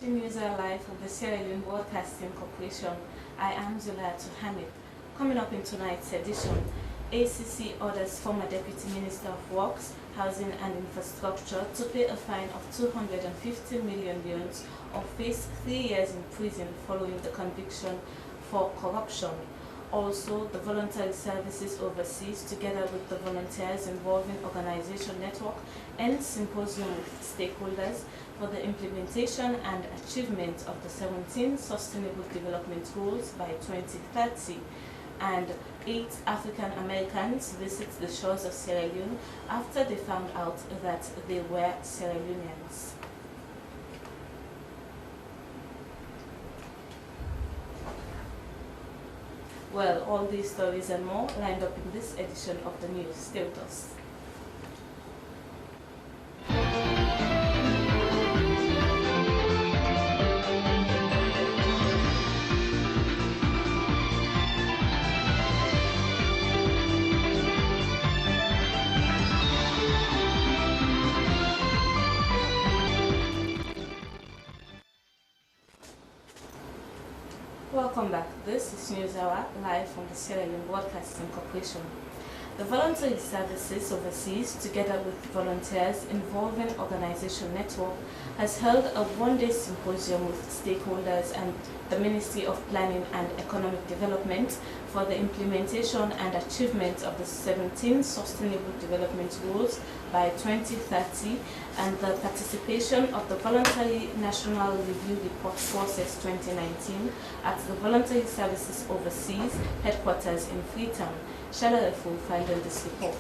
News are live from the Sierra Leone Broadcasting Corporation. I am Zulatu Hamid. Coming up in tonight's edition, ACC orders former Deputy Minister of Works, Housing and Infrastructure to pay a fine of 250 million yuans or face 3 years in prison following the conviction for corruption. Also, the voluntary services overseas, together with the volunteers involving organization network and symposium with stakeholders for the implementation and achievement of the 17 Sustainable Development Goals by 2030. And 8 African Americans visit the shores of Sierra Leone after they found out that they were Sierra Leoneans. Well, all these stories and more lined up in this edition of the news. Stay with us. Welcome back. This is News Hour, live from the Sierra Leone Broadcasting Corporation. The voluntary services overseas, together with volunteers involving organization network, has held a one-day symposium with stakeholders and the Ministry of Planning and Economic Development for the implementation and achievement of the 17 Sustainable Development Goals by 2030 and the participation of the Voluntary National Review Report Process 2019 at the Voluntary Services Overseas headquarters in Freetown. Shala Refu filed this report.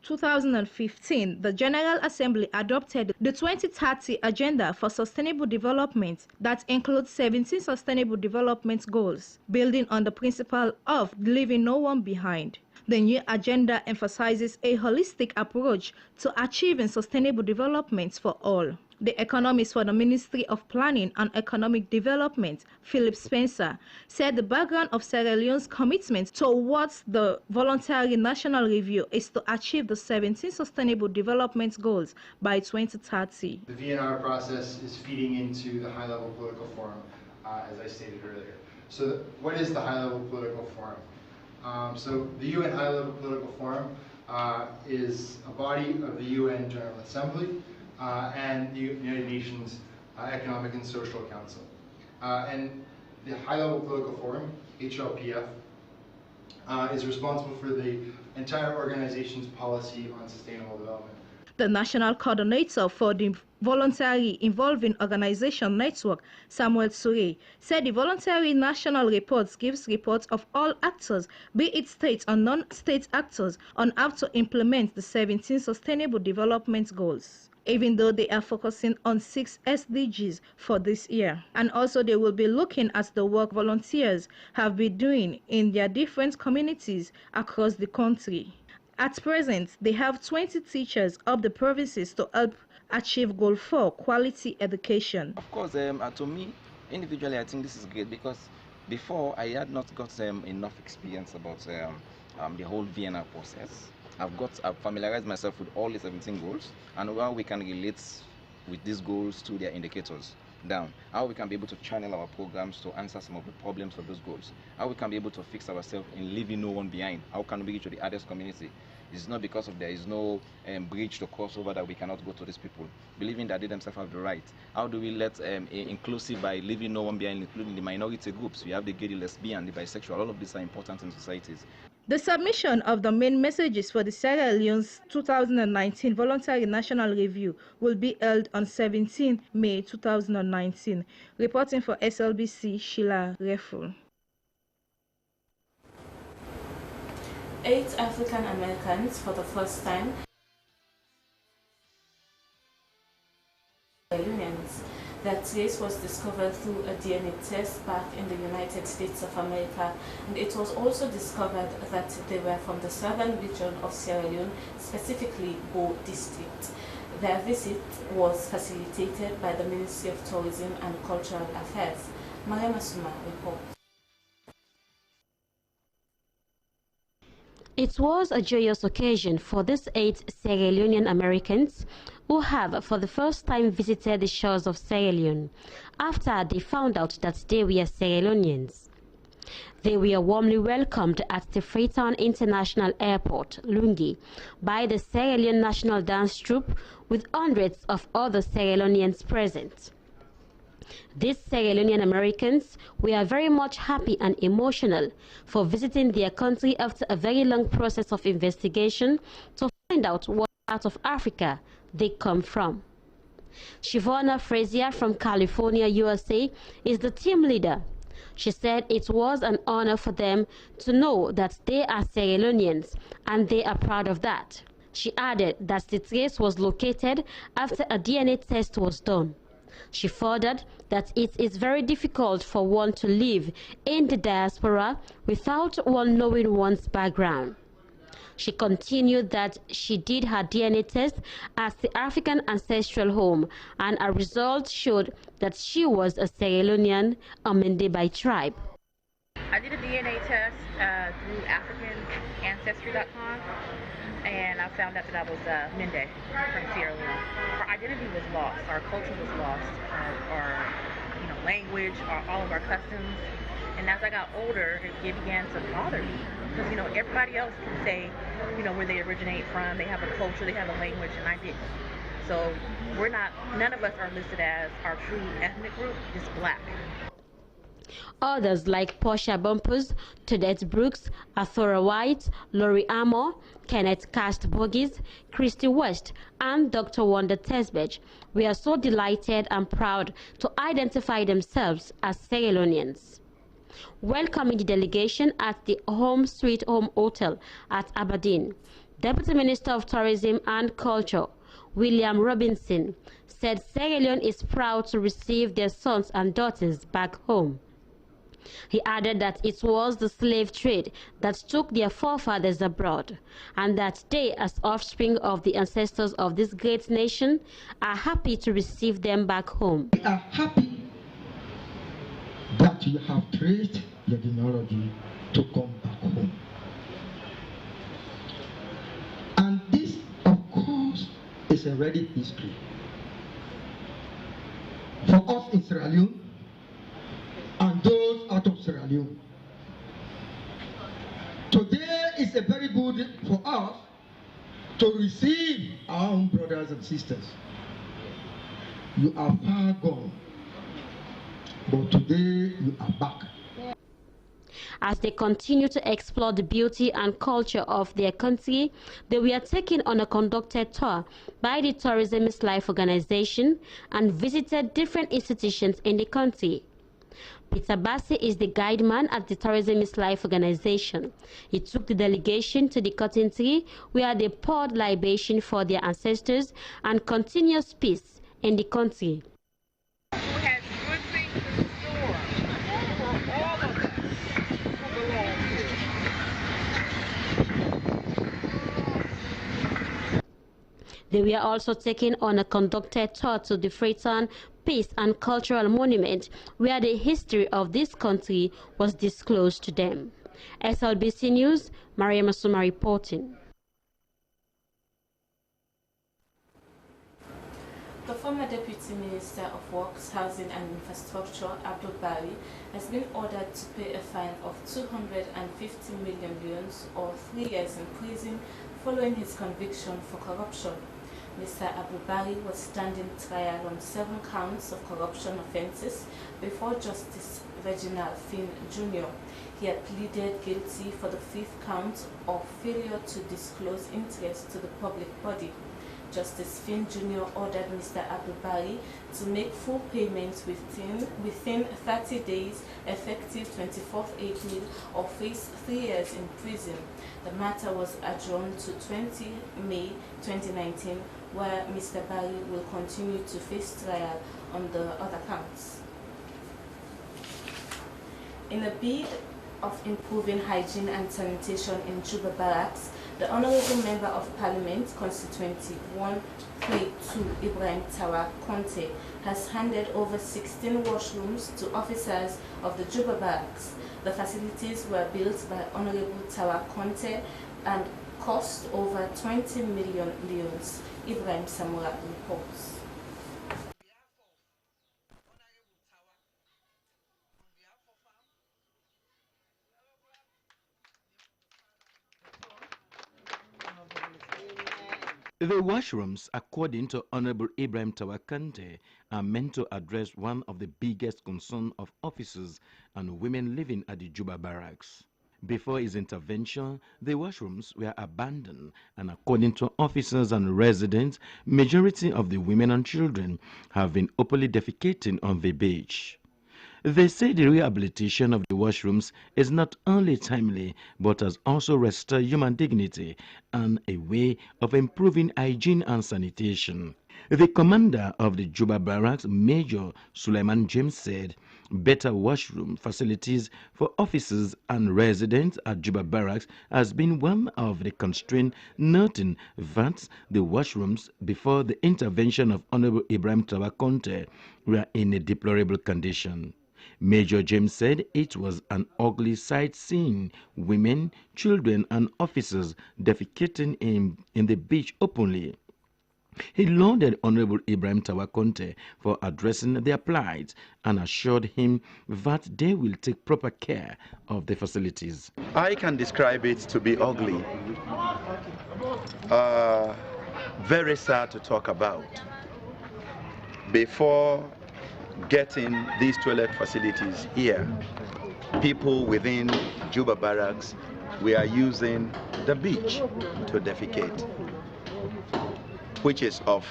2015, the General Assembly adopted the 2030 Agenda for Sustainable Development that includes 17 Sustainable Development Goals, building on the principle of leaving no one behind. The new agenda emphasizes a holistic approach to achieving sustainable development for all. The economist for the Ministry of Planning and Economic Development, Philip Spencer, said the background of Sierra Leone's commitment towards the voluntary national review is to achieve the 17 Sustainable Development Goals by 2030. The VNR process is feeding into the high-level political forum, as I stated earlier. So what is the high-level political forum? So the UN High-Level Political Forum is a body of the UN General Assembly and the United Nations Economic and Social Council. And the High-Level Political Forum, HLPF, is responsible for the entire organization's policy on sustainable development. The national coordinator for the Voluntary Involving Organization Network, Samuel Sure, said the voluntary national reports gives reports of all actors, be it state or non-state actors, on how to implement the 17 Sustainable Development Goals, even though they are focusing on 6 SDGs for this year. And also they will be looking at the work volunteers have been doing in their different communities across the country. At present, they have 20 teachers of the provinces to help achieve Goal 4, quality education. Of course, to me, individually, I think this is great because before I had not got enough experience about the whole VNR process. I've familiarized myself with all the 17 goals and how we can relate with these goals to their indicators down, how we can be able to channel our programs to answer some of the problems of those goals, how we can be able to fix ourselves in leaving no one behind, how can we reach to the hardest community. It's not because of there is no bridge to cross over that we cannot go to these people, believing that they themselves have the right. How do we let inclusive by leaving no one behind, including the minority groups? We have the gay, the lesbian, the bisexual, all of these are important in societies. The submission of the main messages for the Sierra Leone's 2019 Voluntary National Review will be held on 17 May 2019. Reporting for SLBC, Sheila Reful. 8 African Americans for the first time unions. Their trace was discovered through a DNA test back in the United States of America, and it was also discovered that they were from the southern region of Sierra Leone, specifically Bo District. Their visit was facilitated by the Ministry of Tourism and Cultural Affairs. Mariam Asuma reports. It was a joyous occasion for these 8 Sierra Leonean Americans who have for the first time visited the shores of Sierra Leone after they found out that they were Sierra Leoneans. They were warmly welcomed at the Freetown International Airport, Lungi, by the Sierra Leone National Dance Troupe with hundreds of other Sierra Leoneans present. These Sierra Leonean Americans were very much happy and emotional for visiting their country after a very long process of investigation to find out what part of Africa they come from. Shivona Frazier from California, USA is the team leader. She said it was an honor for them to know that they are Sierra Leoneans and they are proud of that. She added that the trace was located after a DNA test was done. She furthered that it is very difficult for one to live in the diaspora without one knowing one's background. She continued that she did her DNA test at the African Ancestral Home and a result showed that she was a Sierra Leonean Amende by tribe. I did a DNA test through AfricanAncestry.com, and I found out that I was Mende from Sierra Leone. Our identity was lost, our culture was lost, our language, all of our customs. And as I got older, it began to bother me because everybody else can say where they originate from, they have a culture, they have a language, and I didn't. So none of us are listed as our true ethnic group, just black. Others like Portia Bumpers, Toadette Brooks, Athora White, Laurie Amor, Kenneth Cast Bogies, Christy West, and Dr. Wanda Tesbech were so delighted and proud to identify themselves as Sierra Leoneans. Welcoming the delegation at the Home Sweet Home Hotel at Aberdeen, Deputy Minister of Tourism and Culture, William Robinson, said Sierra Leone is proud to receive their sons and daughters back home. He added that it was the slave trade that took their forefathers abroad, and that they, as offspring of the ancestors of this great nation, are happy to receive them back home. We are happy that you have traced your genealogy to come back home. And this, of course, is a ready history. For us in Sierra Leone, and those out of Sierra Leone. Today is a very good for us to receive our own brothers and sisters. You are far gone, but today you are back. As they continue to explore the beauty and culture of their country, they were taken on a conducted tour by the Tourism is Life organization and visited different institutions in the country. Peter Bassi is the guide man at the Tourism is Life organization. He took the delegation to the cotton tree where they poured libation for their ancestors and continuous peace in the country. Who has good things in store for all of us who belong here. They were also taken on a conducted tour to the Freetown Peace and Cultural Monument, where the history of this country was disclosed to them. SLBC News, Maria Masuma reporting. The former Deputy Minister of Works, Housing and Infrastructure, Abdul Bari, has been ordered to pay a fine of 250 million yuans or 3 years in prison following his conviction for corruption. Mr. Abu Bari was standing trial on 7 counts of corruption offences before Justice Reginald Finn Jr. He had pleaded guilty for the 5th count of failure to disclose interest to the public body. Justice Finn Jr. ordered Mr. Abu Bari to make full payments within 30 days effective 24th April or face 3 years in prison. The matter was adjourned to 20 May 2019, where Mr. Bari will continue to face trial on the other counts. In a bid of improving hygiene and sanitation in Juba Barracks, the Honorable Member of Parliament, Constituency 132 Ibrahim Tawa Conte, has handed over 16 washrooms to officers of the Juba Barracks. The facilities were built by Honorable Tawa Conte and cost over 20 million leones, Ibrahim Samura reports. The washrooms, according to Honorable Ibrahim Tawakante, are meant to address one of the biggest concerns of officers and women living at the Juba Barracks. Before his intervention, the washrooms were abandoned, and according to officers and residents, majority of the women and children have been openly defecating on the beach. They say the rehabilitation of the washrooms is not only timely, but has also restored human dignity and a way of improving hygiene and sanitation. The commander of the Juba Barracks, Major Suleiman James, said better washroom facilities for officers and residents at Juba Barracks has been one of the constraints, noting that the washrooms before the intervention of Honorable Ibrahim Tawakonte were in a deplorable condition. Major James said it was an ugly sight seeing women, children and officers defecating in the beach openly. He lauded Honorable Ibrahim Tawakonte for addressing their plight and assured him that they will take proper care of the facilities. I can describe it to be ugly. Very sad to talk about. Before getting these toilet facilities here, people within Juba Barracks, we are using the beach to defecate, which is of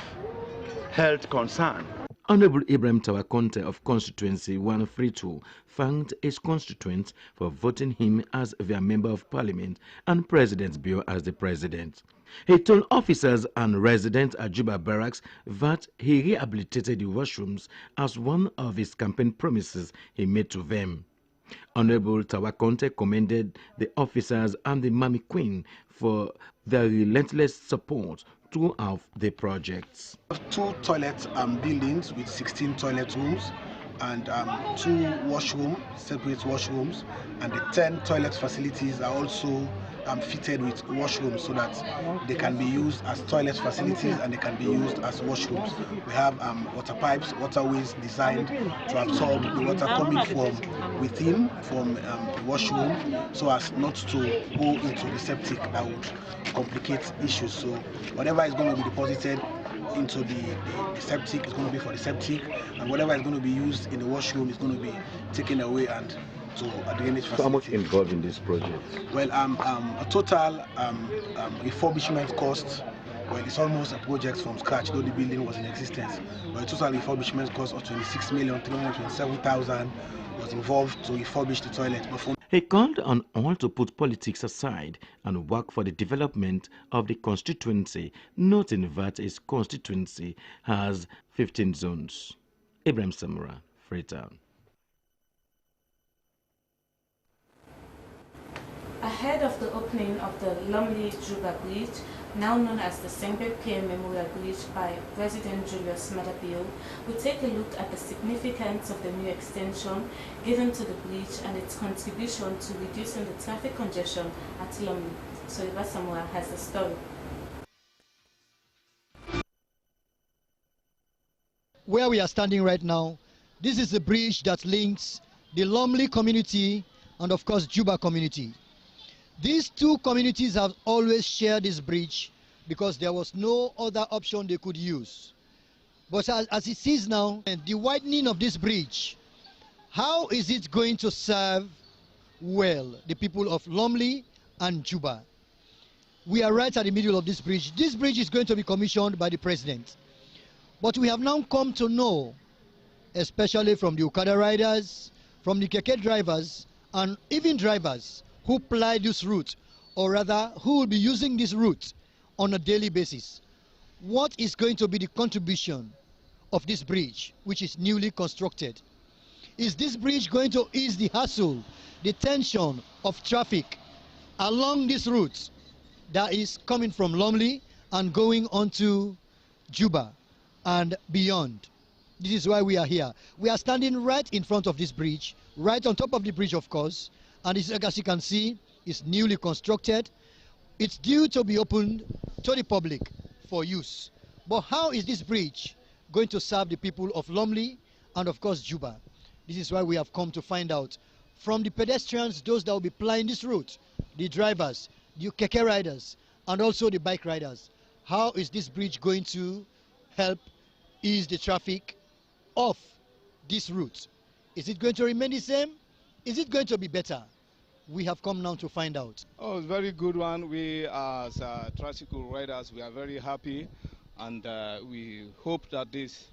health concern. Honorable Ibrahim Tawakonte of Constituency 132 thanked his constituents for voting him as their Member of Parliament and President's Bureau as the President. He told officers and residents at Juba Barracks that he rehabilitated the washrooms as one of his campaign promises he made to them. Honorable Tawakonte commended the officers and the Mami Queen for their relentless support throughout the projects. 2 toilet buildings with 16 toilet rooms and 2 washrooms, separate washrooms, and the 10 toilet facilities are also fitted with washrooms so that they can be used as toilet facilities and they can be used as washrooms. We have water pipes, waterways designed to absorb the water coming from within, from the washroom, so as not to go into the septic that would complicate issues. So whatever is going to be deposited into the septic is going to be for the septic, and whatever is going to be used in the washroom is going to be taken away and to a drainage facility. So how much involved in this project? Well, a total refurbishment cost, well, it's almost a project from scratch, though the building was in existence. But a total refurbishment cost of 26,327,000 was involved to refurbish the toilet. He called on all to put politics aside and work for the development of the constituency, noting that his constituency has 15 zones. Ibrahim Samura, Freetown. Ahead of the opening of the Lumley Juba Bridge, now known as the Sengbe PM Memorial Bridge by President Julius Madabio, we take a look at the significance of the new extension given to the bridge and its contribution to reducing the traffic congestion at Lumley. So Iba Samura has the story. Where we are standing right now, this is the bridge that links the Lumley community and of course Juba community. These 2 communities have always shared this bridge because there was no other option they could use. But as it is now, the widening of this bridge, how is it going to serve well the people of Lumley and Juba? We are right at the middle of this bridge. This bridge is going to be commissioned by the president. But we have now come to know, especially from the Okada riders, from the keke drivers, and even drivers who ply this route, or rather who will be using this route on a daily basis, what is going to be the contribution of this bridge, which is newly constructed? Is this bridge going to ease the hassle, the tension of traffic along this route that is coming from Lumley and going on to Juba and beyond? This is why we are here. We are standing right in front of this bridge, right on top of the bridge, of course, and as you can see, it's newly constructed. It's due to be opened to the public for use. But how is this bridge going to serve the people of Lumley and of course Juba? This is why we have come to find out from the pedestrians, those that will be plying this route, the drivers, the keke riders, and also the bike riders. How is this bridge going to help ease the traffic off this route? Is it going to remain the same? Is it going to be better? We have come now to find out. Oh, it's a very good one. We as tricycle riders, we are very happy, and we hope that this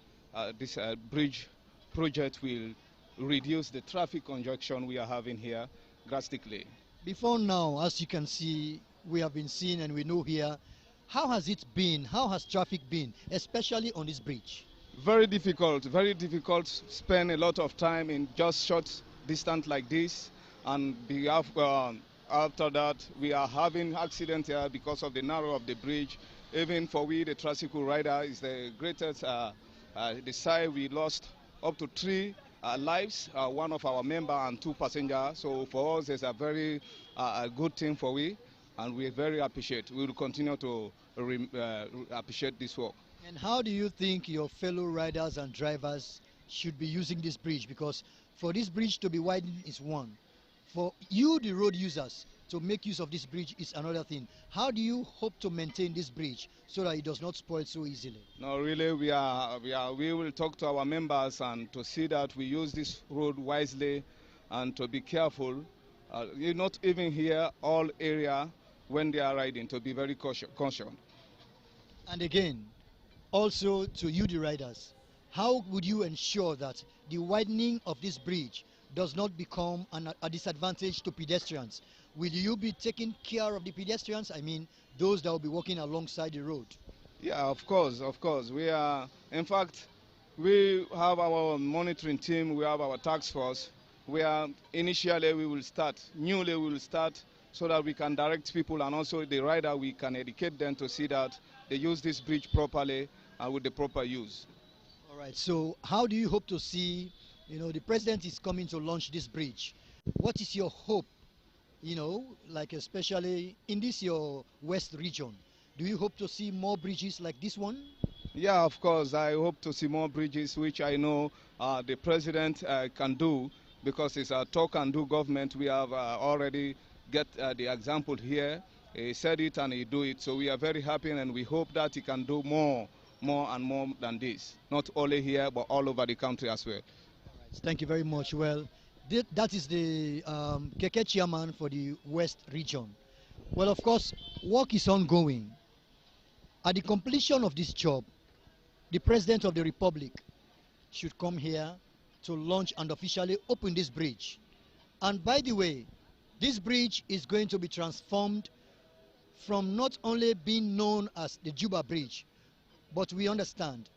bridge project will reduce the traffic congestion we are having here drastically. Before now, as you can see, we have been seeing and we know here, how has it been? How has traffic been, especially on this bridge? Very difficult, very difficult. Spend a lot of time in just short distance like this, and after that, we are having accidents here because of the narrow of the bridge. Even for we, the tricycle rider, is the greatest. The side we lost up to 3 lives, one of our member and 2 passengers. So for us, it's a very good thing for we, and we very appreciate. We will continue to appreciate this work. And how do you think your fellow riders and drivers should be using this bridge? Because for this bridge to be widened is one. For you, the road users, to make use of this bridge is another thing. How do you hope to maintain this bridge so that it does not spoil so easily? No, really, we will talk to our members and to see that we use this road wisely and to be careful. Not even here, all area when they are riding, to be very cautious. And again, also to you, the riders, how would you ensure that the widening of this bridge does not become a disadvantage to pedestrians? Will you be taking care of the pedestrians? I mean, those that will be walking alongside the road. Yeah, of course. We are, in fact, we have our monitoring team, we have our task force. Initially we will start so that we can direct people, and also the rider, we can educate them to see that they use this bridge properly and with the proper use. All right, so how do you hope to see, the president is coming to launch this bridge. What is your hope, like especially in this your west region? Do you hope to see more bridges like this one? Yeah, of course. I hope to see more bridges, which I know the president can do, because it's a talk and do government. We have already get the example here. He said it and he do it. So we are very happy, and we hope that he can do more and more than this. Not only here, but all over the country as well. All right, thank you very much. Well, that is the Keke chairman for the West region. Well, of course, work is ongoing. At the completion of this job, the President of the Republic should come here to launch and officially open this bridge. And by the way, this bridge is going to be transformed from not only being known as the Juba Bridge, but we understand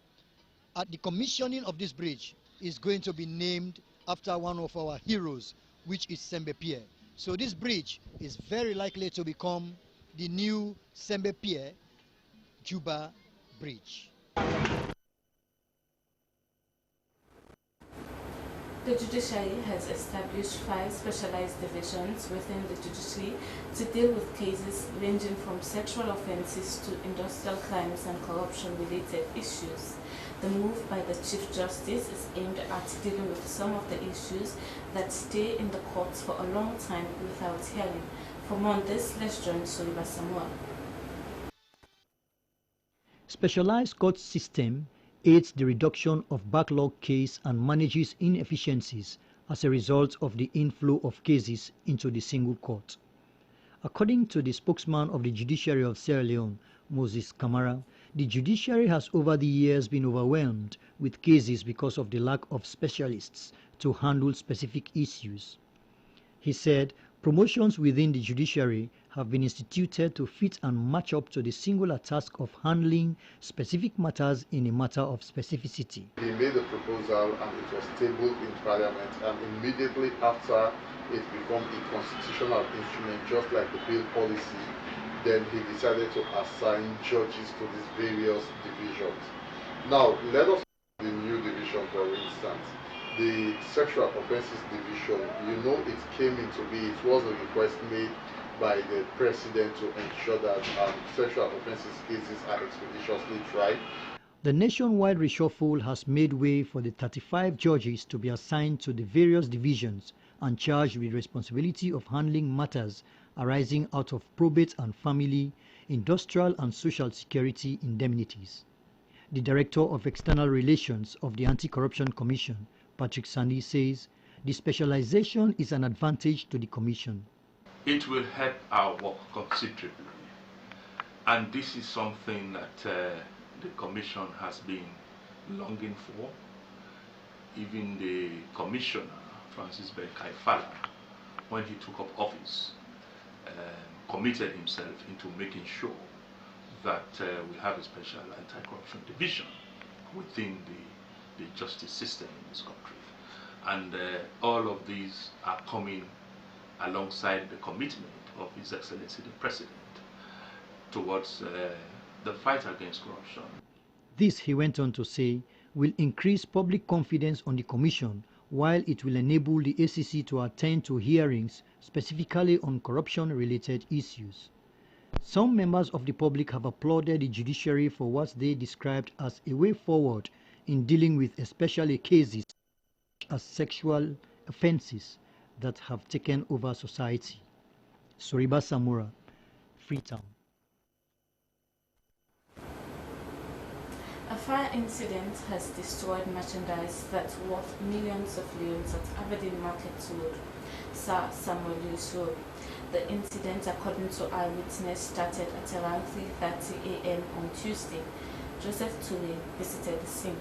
at the commissioning of this bridge is going to be named after one of our heroes, which is Sembe Pierre. So this bridge is very likely to become the new Sembe Pierre Juba Bridge. The judiciary has established 5 specialized divisions within the judiciary to deal with cases ranging from sexual offences to industrial crimes and corruption-related issues. The move by the Chief Justice is aimed at dealing with some of the issues that stay in the courts for a long time without hearing. For more on this, let's join Juba Samuel. Specialized court system aids the reduction of backlog case and manages inefficiencies as a result of the inflow of cases into the single court. According to the spokesman of the Judiciary of Sierra Leone, Moses Kamara, the judiciary has over the years been overwhelmed with cases because of the lack of specialists to handle specific issues. He said promotions within the judiciary have been instituted to fit and match up to the singular task of handling specific matters in a matter of specificity. He made a proposal and it was tabled in Parliament, and immediately after it became a constitutional instrument, just like the bill policy, then he decided to assign judges to these various divisions. Now, let us look at the new division, for instance. The Sexual Offences Division, it came into being. It was a request made by the president to ensure that sexual offences cases are expeditiously tried. The nationwide reshuffle has made way for the 35 judges to be assigned to the various divisions and charged with responsibility of handling matters arising out of probate and family, industrial and social security indemnities. The Director of External Relations of the Anti-Corruption Commission, Patrick Sandy, says the specialization is an advantage to the Commission. It will help our work considerably, and this is something that the Commission has been longing for. Even the Commissioner, Francis Kaifala, when he took up office, committed himself into making sure that we have a special anti-corruption division within the justice system in this country. And all of these are coming alongside the commitment of His Excellency the President towards the fight against corruption. This, he went on to say, will increase public confidence on the Commission, while it will enable the ACC to attend to hearings specifically on corruption-related issues. Some members of the public have applauded the judiciary for what they described as a way forward in dealing with especially cases such as sexual offences that have taken over society. Soriba Samura, Freetown. A fire incident has destroyed merchandise that's worth millions of leones at Aberdeen Market Road, Sir Samuel Lewis Road. The incident, according to eyewitness, started at around 3:30 a.m. on Tuesday. Joseph Tule visited the scene.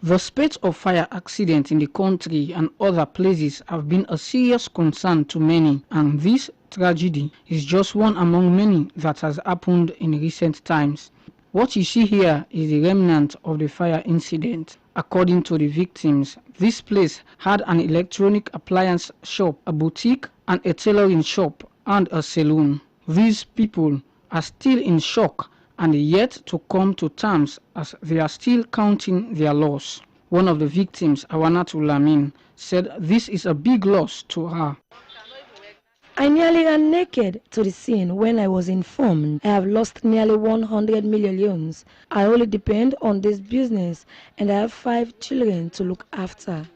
The spate of fire accidents in the country and other places have been a serious concern to many, and this tragedy is just one among many that has happened in recent times. What you see here is the remnant of the fire incident. According to the victims, this place had an electronic appliance shop, a boutique, and a tailoring shop, and a saloon. These people are still in shock and yet to come to terms as they are still counting their loss. One of the victims, Awanatul Lamin, said this is a big loss to her. I nearly ran naked to the scene when I was informed I have lost nearly 100 million. I only depend on this business and I have 5 children to look after.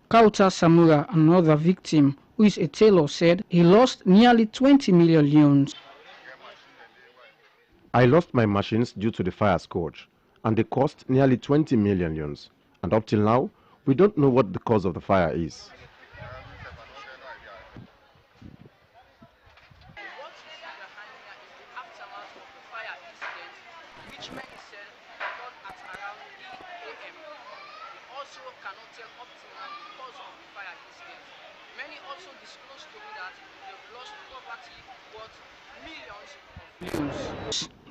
Kauta Samura, another victim, who is a tailor, said he lost nearly 20 million. I lost my machines due to the fire scourge, and they cost nearly 20 million. And up till now, we don't know what the cause of the fire is.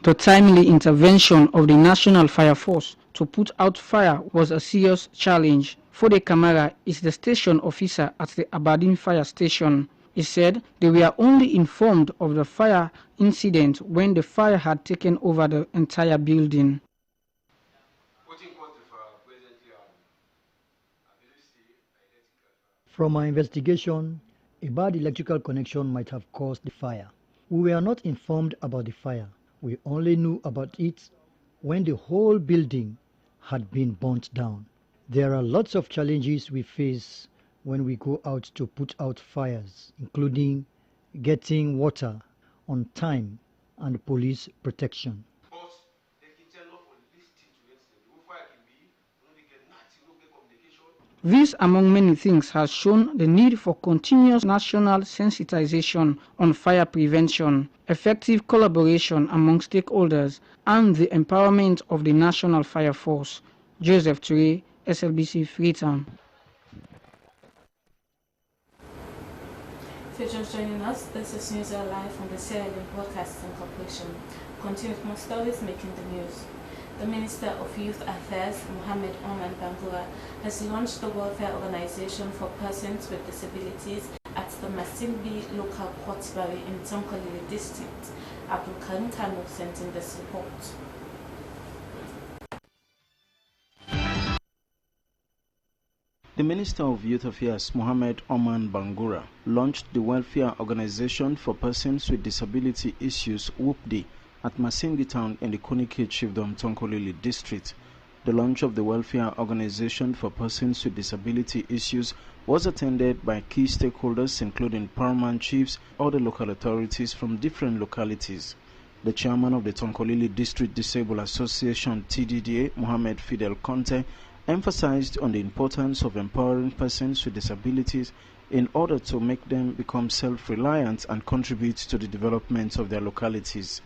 The timely intervention of the National Fire Force to put out fire was a serious challenge. Fode Kamara is the station officer at the Aberdeen Fire Station. He said they were only informed of the fire incident when the fire had taken over the entire building. From our investigation, a bad electrical connection might have caused the fire. We were not informed about the fire. We only knew about it when the whole building had been burnt down. There are lots of challenges we face when we go out to put out fires, including getting water on time and police protection. This, among many things, has shown the need for continuous national sensitization on fire prevention, effective collaboration among stakeholders, and the empowerment of the National Fire Force. Joseph Ture, SLBC Freetown. If you're just joining us, this is News Live from the Sierra Leone Broadcasting Corporation. Continue with more stories making the news. The Minister of Youth Affairs, Mohammed Oman Bangura, has launched the Welfare Organization for Persons with Disabilities at the Masimbi Local Court Barry in Tonkolili District. Abdul Karim Kano sent in this report. The Minister of Youth Affairs, Mohammed Oman Bangura, launched the Welfare Organization for Persons with Disability Issues, WUPDI, at Masingi Town in the Konike Chiefdom, Tonkolili District. The launch of the Welfare Organization for Persons with Disability Issues was attended by key stakeholders including paramount chiefs, other local authorities from different localities. The chairman of the Tonkolili District Disabled Association, TDDA, Mohammed Fidel Conte, emphasized on the importance of empowering persons with disabilities in order to make them become self-reliant and contribute to the development of their localities.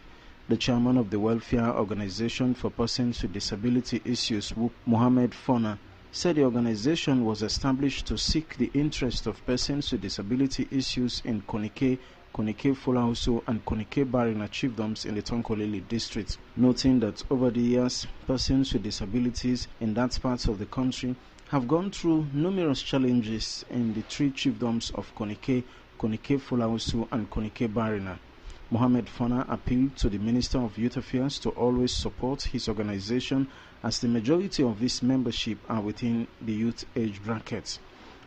The chairman of the Welfare Organization for Persons with Disability Issues, Mohammed Fona, said the organization was established to seek the interest of persons with disability issues in Konike, Fulauso, and Konike Barina chiefdoms in the Tonkolili district, noting that over the years, persons with disabilities in that part of the country have gone through numerous challenges in the three chiefdoms of Konike, Fulauso, and Konike Barina. Mohammed Fona appealed to the Minister of Youth Affairs to always support his organization as the majority of its membership are within the youth age brackets.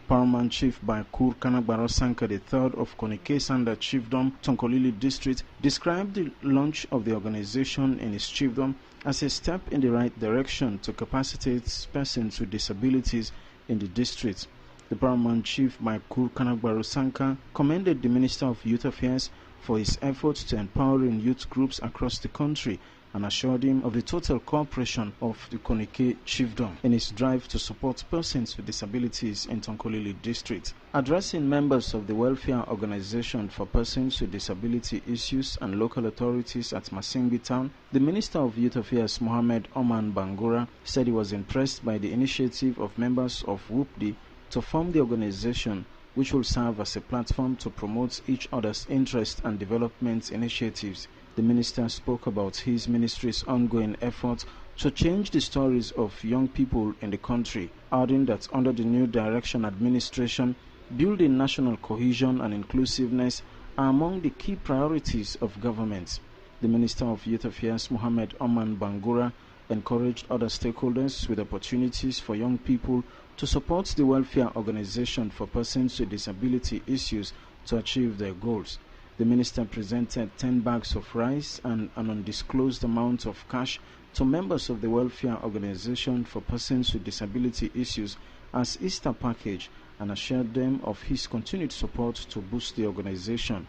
Paramount Chief Bakur Kanagbaro Sanka III of Konike Sanda Chiefdom, Tonkolili District, described the launch of the organization in his chiefdom as a step in the right direction to capacitate persons with disabilities in the district. The Paramount Chief Bakur Kanagbaro Sanka commended the Minister of Youth Affairs for his efforts to empowering youth groups across the country and assured him of the total cooperation of the Konike Chiefdom in his drive to support persons with disabilities in Tonkolili District. Addressing members of the Welfare Organization for Persons with Disability Issues and local authorities at Masingi Town, the Minister of Youth Affairs, Mohammed Oman Bangura, said he was impressed by the initiative of members of WUPDI to form the organization, which will serve as a platform to promote each other's interests and development initiatives. The minister spoke about his ministry's ongoing efforts to change the stories of young people in the country, adding that under the new direction administration, building national cohesion and inclusiveness are among the key priorities of government. The Minister of Youth Affairs, Mohammed Oman Bangura, encouraged other stakeholders with opportunities for young people to support the Welfare Organization for Persons with Disability Issues to achieve their goals. The minister presented 10 bags of rice and an undisclosed amount of cash to members of the Welfare Organization for Persons with Disability Issues as Easter package and assured them of his continued support to boost the organization.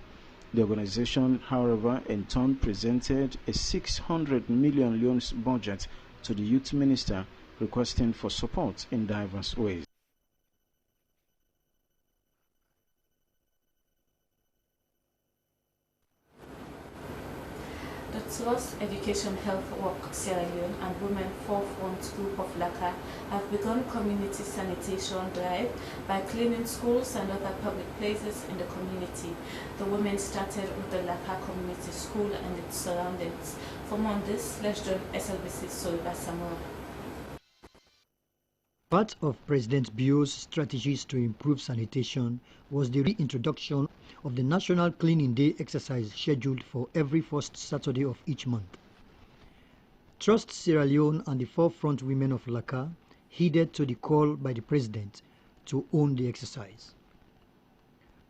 The organization, however, in turn presented a 600 million loans budget to the youth minister, requesting for support in diverse ways. The Trust Education Health Work Sierra Leone and Women Forefront Group of LACA have begun community sanitation drive by cleaning schools and other public places in the community. The women started with the LACA Community School and its surroundings. For more on this, let's join SLBC's Juba Barracks. Part of President Bio's strategies to improve sanitation was the reintroduction of the National Cleaning Day exercise scheduled for every first Saturday of each month. Trust Sierra Leone and the Forefront Women of LACA heeded to the call by the President to own the exercise.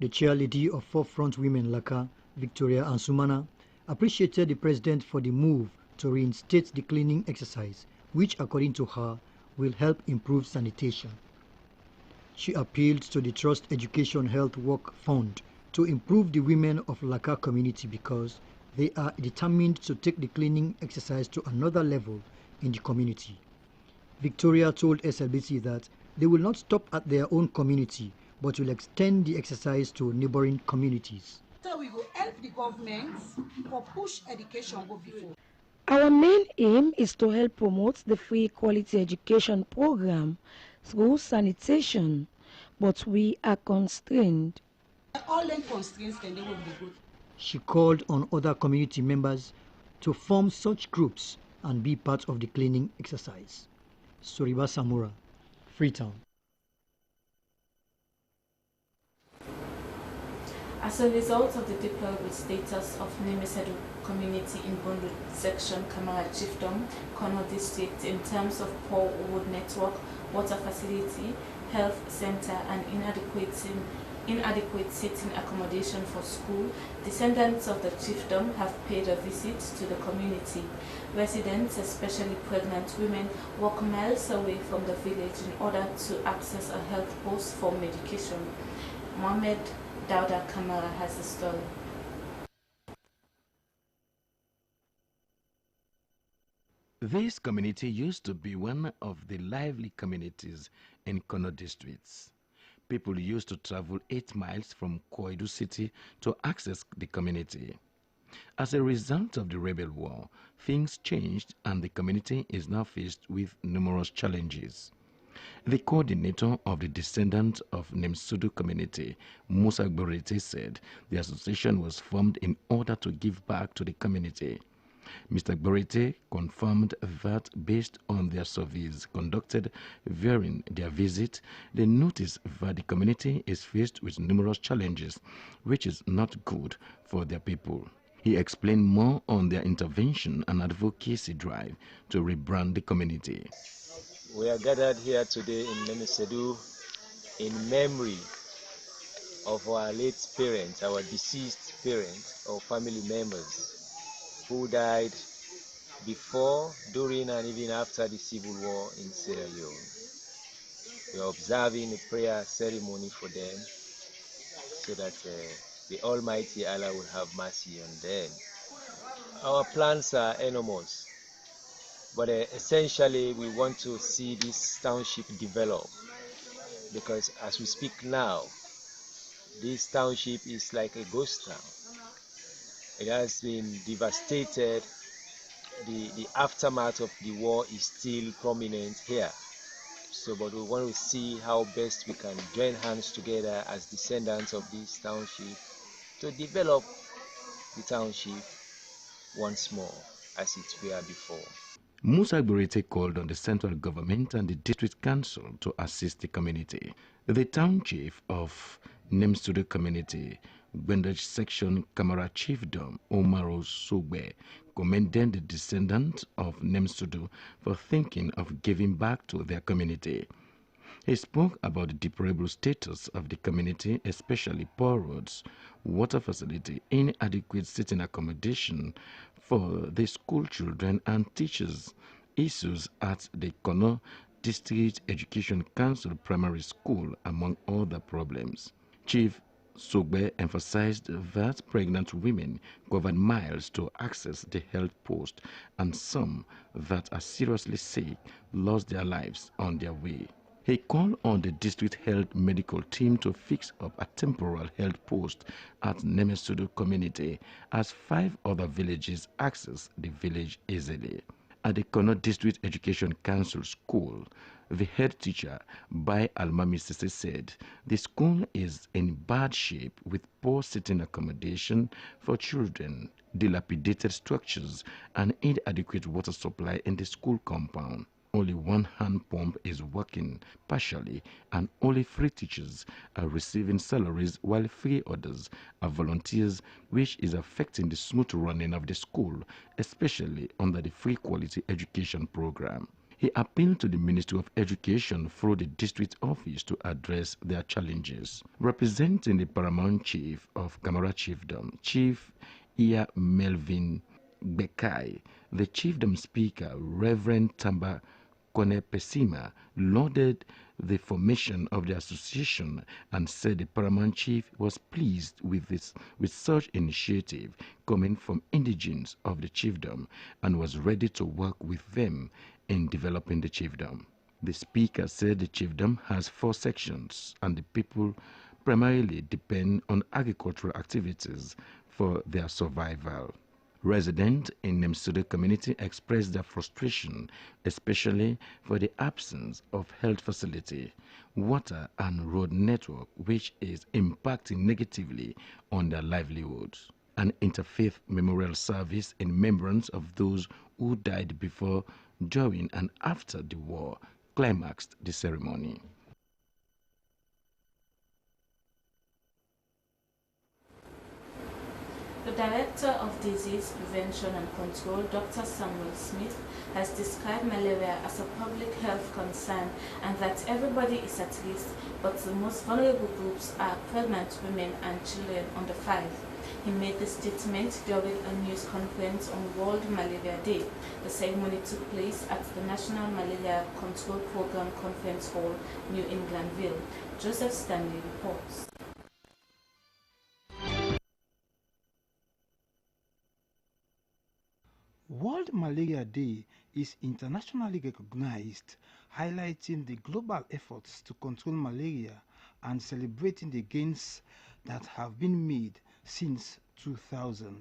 The chairlady of Forefront Women LACA, Victoria Ansumana, appreciated the President for the move to reinstate the cleaning exercise, which, according to her, will help improve sanitation. She appealed to the Trust Education Health Work Fund to improve the women of LACA community because they are determined to take the cleaning exercise to another level in the community. Victoria told SLBC that they will not stop at their own community but will extend the exercise to neighboring communities. So we will help the government for push education go before. Our main aim is to help promote the free quality education program through sanitation, but we are constrained. All them constraints can they will be good. She called on other community members to form such groups and be part of the cleaning exercise. Suriba Samura, Freetown. As a result of the deplorable status of Nemesedu community in Bundu section, Kamara Chiefdom, Kono district in terms of poor road network, water facility, health center, and inadequate sitting accommodation for school, descendants of the chiefdom have paid a visit to the community. Residents, especially pregnant women, walk miles away from the village in order to access a health post for medication. Mohamed Dauda Kamara has the story. This community used to be one of the lively communities in Kono districts. People used to travel 8 miles from Koidu city to access the community. As a result of the rebel war, things changed and the community is now faced with numerous challenges. The coordinator of the descendants of Nemsudu community, Musa Gborete, said the association was formed in order to give back to the community. Mr. Gborete confirmed that based on their surveys conducted during their visit, they noticed that the community is faced with numerous challenges, which is not good for their people. He explained more on their intervention and advocacy drive to rebrand the community. We are gathered here today in Nemesedu in memory of our late parents, our deceased parents or family members who died before, during, and even after the civil war in Sierra Leone. We are observing a prayer ceremony for them so that the Almighty Allah will have mercy on them. Our plans are enormous, but essentially we want to see this township develop, because as we speak now, this township is like a ghost town. It has been devastated. The aftermath of the war is still prominent here. So, but we want to see how best we can join hands together as descendants of this township to develop the township once more as it were before. Musa Gborete called on the central government and the district council to assist the community. The town chief of Nemsudu community, Gwendaj section Kamara chiefdom Omaro Sogbe, commended the descendants of Nemsudu for thinking of giving back to their community. He spoke about the deplorable status of the community, especially poor roads, water facility, inadequate sitting accommodation for the school children and teachers, issues at the Kono District Education Council Primary School, among other problems. Chief Sogbe emphasized that pregnant women covered miles to access the health post, and some that are seriously sick lost their lives on their way. He called on the district health medical team to fix up a temporal health post at Nemesudu community, as 5 other villages access the village easily. At the Kono District Education Council School, the head teacher, Bai Almami Sese, said the school is in bad shape with poor sitting accommodation for children, dilapidated structures, and inadequate water supply in the school compound. Only 1 hand pump is working partially, and only 3 teachers are receiving salaries, while 3 others are volunteers, which is affecting the smooth running of the school, especially under the free quality education program. He appealed to the Ministry of Education through the district office to address their challenges. Representing the paramount chief of Kamara Chiefdom, Chief Iya Melvin Bekai, the chiefdom speaker, Reverend Tamba Kone Pesima, lauded the formation of the association and said the paramount chief was pleased with such initiative coming from indigenes of the chiefdom and was ready to work with them in developing the chiefdom. The speaker said the chiefdom has 4 sections and the people primarily depend on agricultural activities for their survival. Residents in Nemsudu community expressed their frustration, especially for the absence of health facility, water and road network, which is impacting negatively on their livelihoods. An interfaith memorial service in remembrance of those who died before, during, and after the war climaxed the ceremony. The Director of Disease Prevention and Control, Dr. Samuel Smith, has described malaria as a public health concern and that everybody is at risk, but the most vulnerable groups are pregnant women and children under 5. He made the statement during a news conference on World Malaria Day. The ceremony took place at the National Malaria Control Program Conference Hall, New Englandville. Joseph Stanley reports. World Malaria Day is internationally recognized, highlighting the global efforts to control malaria and celebrating the gains that have been made since 2000.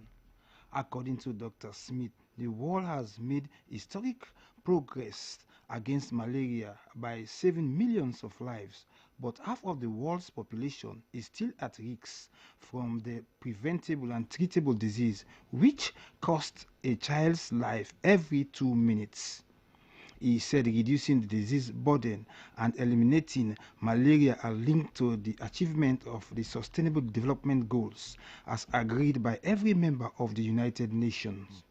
According to Dr. Smith, the world has made historic progress against malaria by saving millions of lives, but half of the world's population is still at risk from the preventable and treatable disease, which costs a child's life every 2 minutes. He said reducing the disease burden and eliminating malaria are linked to the achievement of the Sustainable Development Goals as agreed by every member of the United Nations.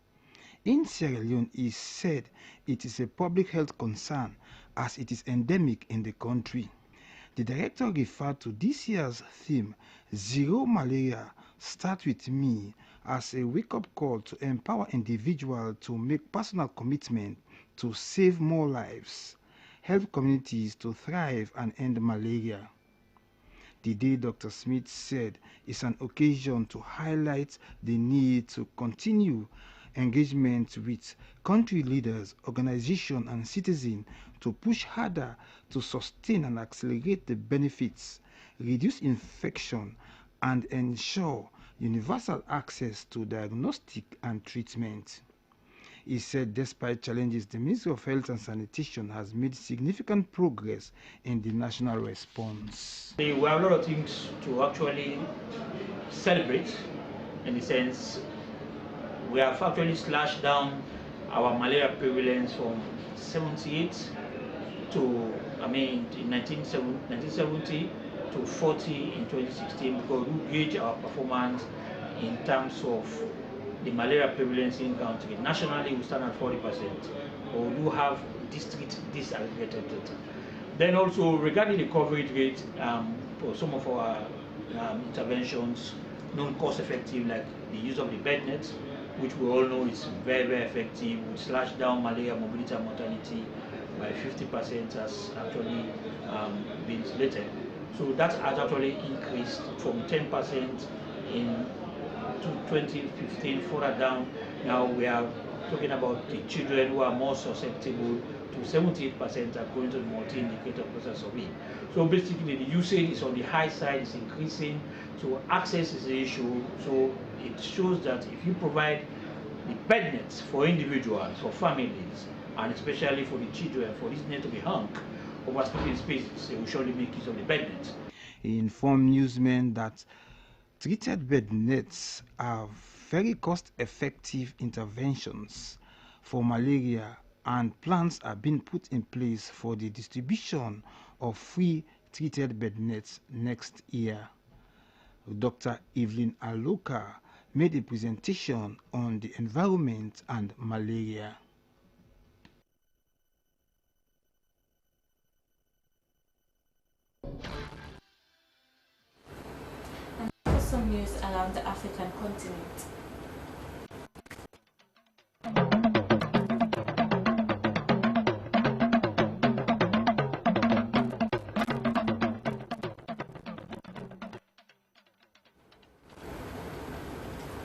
In Sierra Leone, he said it is a public health concern as it is endemic in the country. The director referred to this year's theme, Zero Malaria, Start With Me, as a wake-up call to empower individuals to make personal commitment to save more lives, help communities to thrive and end malaria. The day, Dr. Smith said, is an occasion to highlight the need to continue engagement with country leaders, organizations and citizens to push harder to sustain and accelerate the benefits, reduce infection, and ensure universal access to diagnostic and treatment. He said despite challenges, the Ministry of Health and Sanitation has made significant progress in the national response. We have a lot of things to actually celebrate, in the sense we have actually slashed down our malaria prevalence from 78 to, in 1970 to 40 in 2016, because we gauge our performance in terms of the malaria prevalence in country. Nationally, we stand at 40%, but we do have district disaggregated data. Then also regarding the coverage rate for some of our interventions, non-cost effective, like the use of the bed nets, which we all know is very, very effective. We slash down malaria morbidity and mortality by 50% has actually been slated. So that has actually increased from 10% in 2015 further down. Now we are talking about the children who are more susceptible to 78% are going to the multi-indicator process of it. So basically the usage is on the high side, it's increasing, so access is the issue. So it shows that if you provide the bed nets for individuals, for families, and especially for the children, for this net to be hung over sleeping spaces, they will surely make use of the bed nets. He informed newsmen that treated bed nets are very cost-effective interventions for malaria, and plans are being put in place for the distribution of free treated bed nets next year. Dr. Evelyn Aloka made a presentation on the environment and malaria. And for some news around the African continent.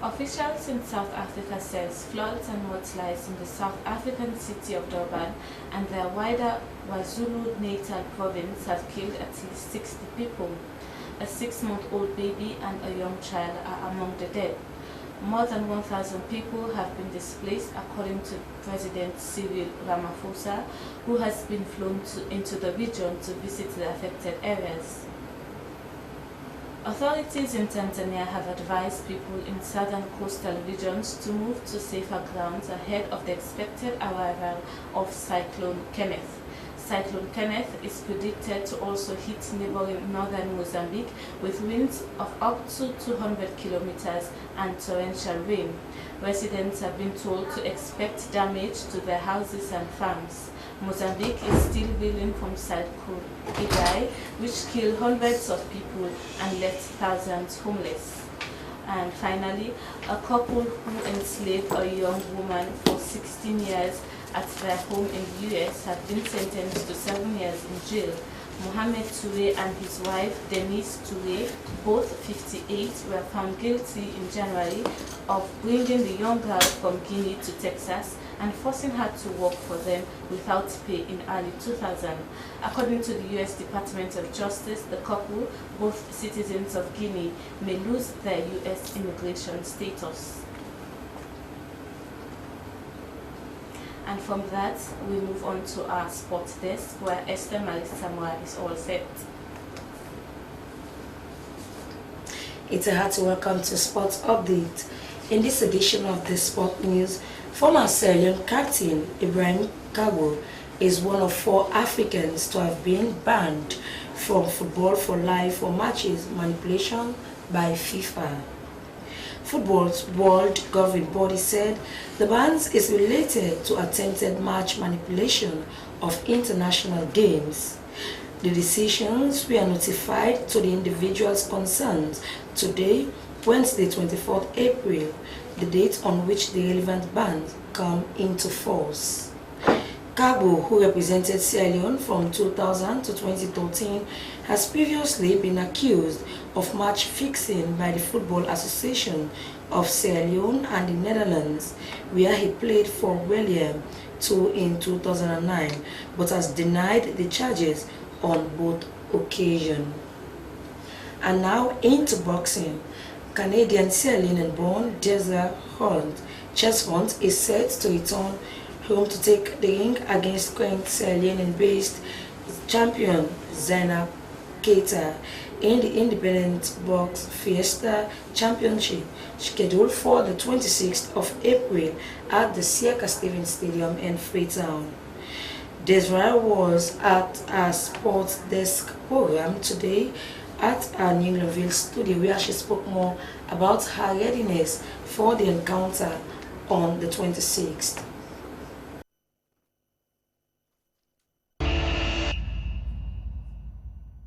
Officials in South Africa says floods and mudslides in the South African city of Durban and their wider KwaZulu-Natal province have killed at least 60 people. A 6-month-old baby and a young child are among the dead. More than 1,000 people have been displaced, according to President Cyril Ramaphosa, who has been flown into the region to visit the affected areas. Authorities in Tanzania have advised people in southern coastal regions to move to safer grounds ahead of the expected arrival of Cyclone Kenneth. Cyclone Kenneth is predicted to also hit neighboring northern Mozambique with winds of up to 200 kilometers and torrential rain. Residents have been told to expect damage to their houses and farms. Mozambique is still reeling from Cyclone Idai, which killed hundreds of people and left thousands homeless. And finally, a couple who enslaved a young woman for 16 years at their home in the U.S. have been sentenced to 7 years in jail. Mohamed Touré and his wife, Denise Touré, both 58, were found guilty in January of bringing the young girl from Guinea to Texas and forcing her to work for them without pay in early 2000. According to the U.S. Department of Justice, the couple, both citizens of Guinea, may lose their U.S. immigration status. And from that, we move on to our sports desk, where Esther Marisamwa is all set. It's a hearty welcome to Sports Update. In this edition of the Sport News, former Sierra Leone captain Ibrahim Kabo is one of 4 Africans to have been banned from football for life for matches manipulation by FIFA. Football's world governing body said the ban is related to attempted match manipulation of international games. The decisions were notified to the individuals concerned today, Wednesday, 24th April, the date on which the relevant bans come into force. Kabo, who represented Sierra Leone from 2000 to 2013, has previously been accused of match fixing by the Football Association of Sierra Leone and the Netherlands, where he played for William II in 2009, but has denied the charges on both occasions. And now into boxing. Canadian Sierra Leonean-born Desra Chess Hunt is set to return home to take the ring against current Sierra Leone-based champion Zainab Keita in the Independent Box Fiesta Championship, scheduled for the 26th of April at the Siaka Stevens Stadium in Freetown. Desra was at a sports desk program today at our New Englandville studio, where she spoke more about her readiness for the encounter on the 26th.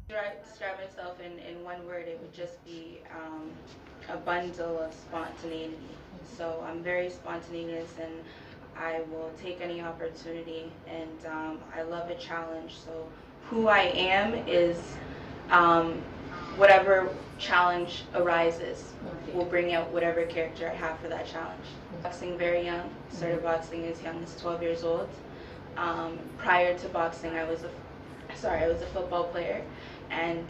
Describe myself in one word, it would just be a bundle of spontaneity. So I'm very spontaneous, and I will take any opportunity, and I love a challenge. So who I am is whatever challenge arises will bring out whatever character I have for that challenge. Boxing very young, started boxing as young as 12 years old. Prior to boxing, I was a football player, and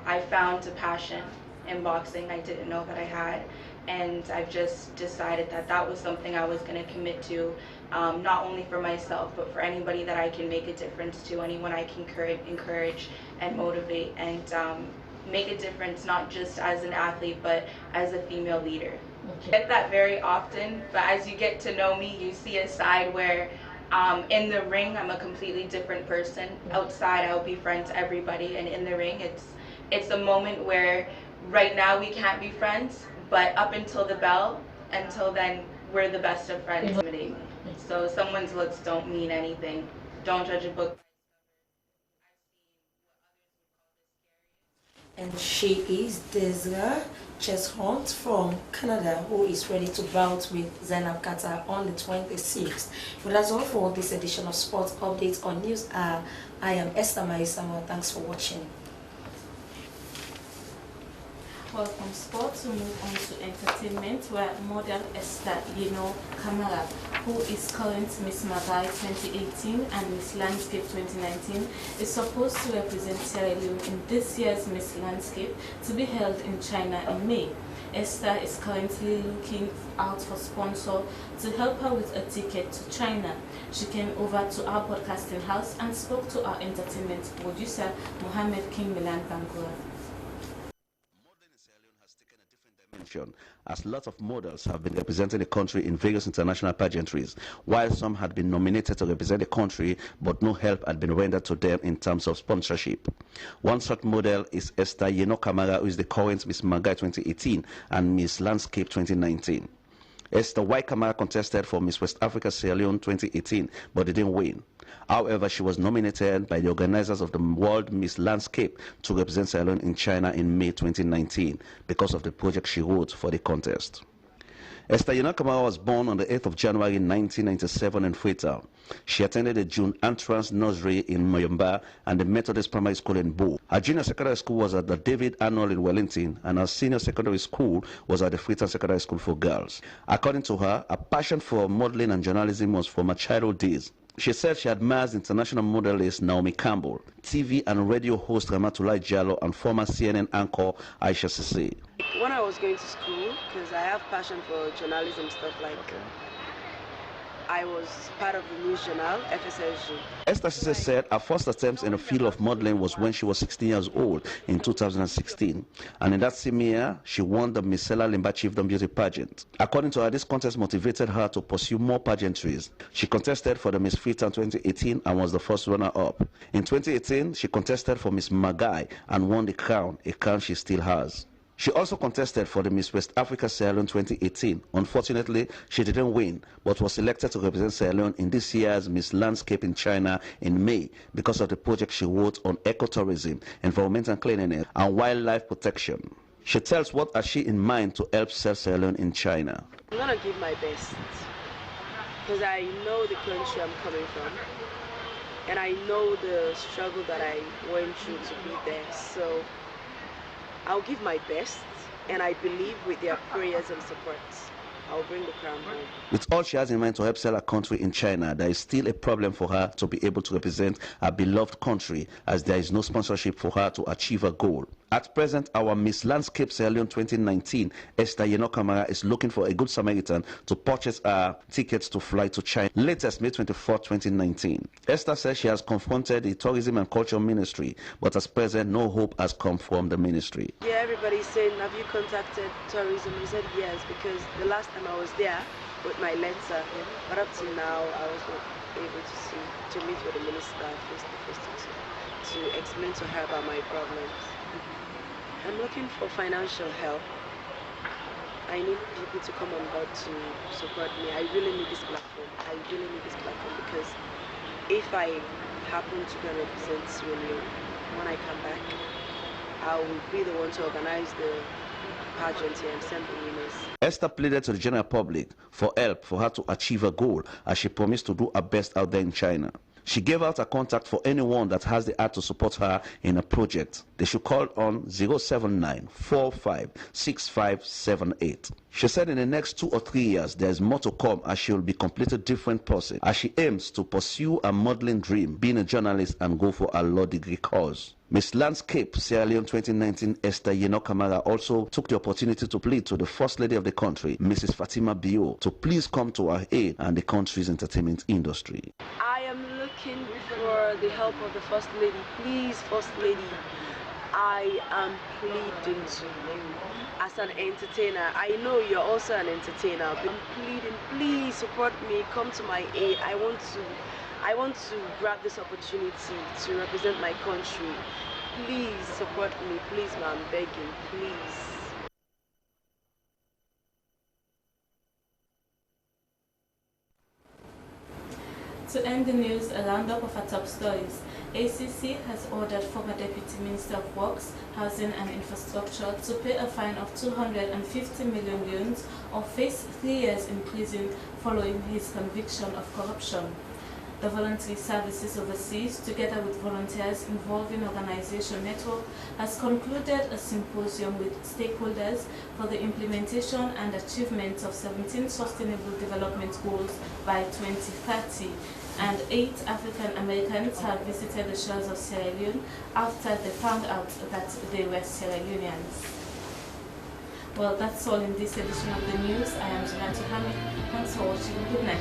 I found a passion in boxing I didn't know that I had, and I've just decided that that was something I was going to commit to, not only for myself, but for anybody that I can make a difference to, anyone I can encourage and motivate, and make a difference, not just as an athlete, but as a female leader. I get that very often, but as you get to know me, you see a side where in the ring, I'm a completely different person. Outside, I'll be friends to everybody, and in the ring, it's a moment where right now we can't be friends, but up until the bell, until then, we're the best of friends. So someone's looks don't mean anything. Don't judge a book. And she is Desra Chess Hunt from Canada, who is ready to bout with Zainab Keita on the 26th. But that's all for this edition of Sports Updates on News Hour. I am Esther Marisamwa. Thanks for watching. Well, from sports, we move on to entertainment, where model Esther Kamara, who is current Miss Magai 2018 and Miss Landscape 2019, is supposed to represent Sierra Leone in this year's Miss Landscape to be held in China in May. Esther is currently looking out for sponsor to help her with a ticket to China. She came over to our broadcasting house and spoke to our entertainment producer, Mohammed King Milan Bangura. confusion, as lots of models have been representing the country in various international pageantries, while some had been nominated to represent the country, but no help had been rendered to them in terms of sponsorship. One such model is Esther Yeno-Kamara, who is the current Miss Magai 2018 and Miss Landscape 2019. Esther Y. Kamara contested for Miss West Africa Sierra Leone 2018, but didn't win. However, she was nominated by the organizers of the World Miss Landscape to represent Sierra Leone in China in May 2019 because of the project she wrote for the contest. Esther Yeno-Kamara was born on the 8th of January 1997 in Freetown. She attended the June Entrance Nursery in Moyomba and the Methodist Primary School in Bo. Her junior secondary school was at the David Arnold in Wellington, and her senior secondary school was at the Freetown Secondary School for Girls. According to her, a passion for modeling and journalism was from her childhood days. She said she admires international modelist Naomi Campbell, TV and radio host Ramatulai Jallo, and former CNN anchor Aisha Sise. When I was going to school, because I have passion for journalism stuff like I was part of the news journal, FSSG. Esther Sise said her first attempt in the field of modeling was when she was 16 years old in 2016. And in that same year, she won the Miss Sela Limba Chiefdom Beauty pageant. According to her, this contest motivated her to pursue more pageantries. She contested for the Miss Freetown 2018 and was the first runner-up. In 2018, she contested for Miss Magai and won the crown, a crown she still has. She also contested for the Miss West Africa Sierra Leone 2018. Unfortunately, she didn't win, but was selected to represent Sierra Leone in this year's Miss Landscape in China in May because of the project she wrote on ecotourism, environmental cleanliness, and wildlife protection. She tells what has she in mind to help sell Sierra Leone in China. I'm going to give my best because I know the country I'm coming from and I know the struggle that I went through to be there. So I'll give my best, and I believe with their prayers and support, I'll bring the crown home. With all she has in mind to help sell her country in China, there is still a problem for her to be able to represent her beloved country, as there is no sponsorship for her to achieve her goal. At present, our Miss Landscape Sierra Leone 2019, Esther Yeno-Kamara, is looking for a good Samaritan to purchase her tickets to fly to China latest May 24, 2019. Esther says she has confronted the Tourism and Culture Ministry, but at present, no hope has come from the ministry. Yeah, everybody's saying, have you contacted tourism? I said yes, because the last time I was there with my letter, but up to now, I was not able to meet with the minister face to face to explain to her about my problems. I'm looking for financial help. I need people to come on board to support me. I really need this platform. I really need this platform because if I happen to go and represent Sierra Leone, when I come back, I will be the one to organize the pageant here and send the winners. Esther pleaded to the general public for help for her to achieve her goal, as she promised to do her best out there in China. She gave out a contact for anyone that has the heart to support her in a project. They should call on 079-456578. She said in the next 2 or 3 years, there is more to come, as she will be a completely different person, as she aims to pursue a modeling dream, being a journalist, and go for a law degree course. Miss Landscape Sierra Leone 2019 Esther Yeno-Kamara also took the opportunity to plead to the First Lady of the country, Mrs. Fatima Bio, to please come to her aid and the country's entertainment industry. I am looking for the help of the First Lady. Please, First Lady, I am pleading to you as an entertainer. I know you're also an entertainer, but I'm pleading, please support me, come to my aid. I want to grab this opportunity to represent my country. Please support me, please, ma'am, I'm begging, please. To end the news, a roundup of our top stories. ACC has ordered former Deputy Minister of Works, Housing and Infrastructure to pay a fine of 250 million yuans or face 3 years in prison following his conviction of corruption. The Voluntary Services Overseas, together with volunteers involved in organization network, has concluded a symposium with stakeholders for the implementation and achievement of 17 Sustainable Development Goals by 2030. And 8 African Americans have visited the shores of Sierra Leone after they found out that they were Sierra Leoneans. Well, that's all in this edition of the news. I am Julatu Hamid. Thanks for watching. Good night.